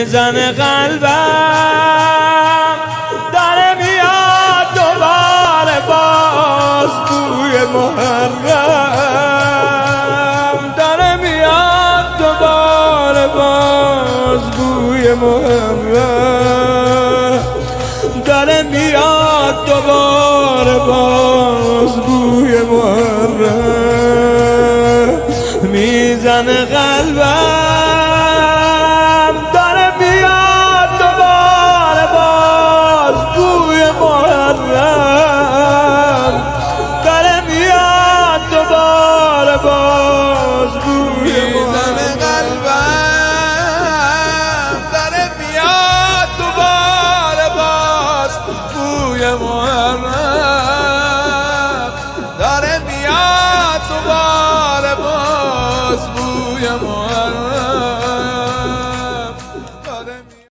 میزنه قلبم، داره میاد دوباره باز بوی محرم، داره میاد دوباره باز بوی محرم، داره میاد دوباره باز بوی محرم، میزنه قلبم، داره میاد دوباره باز بوی محرم، داره میاد دوباره باز بوی محرم، داره میاد دوباره باز بوی محرم، داره میاد دوباره باز بوی محرم.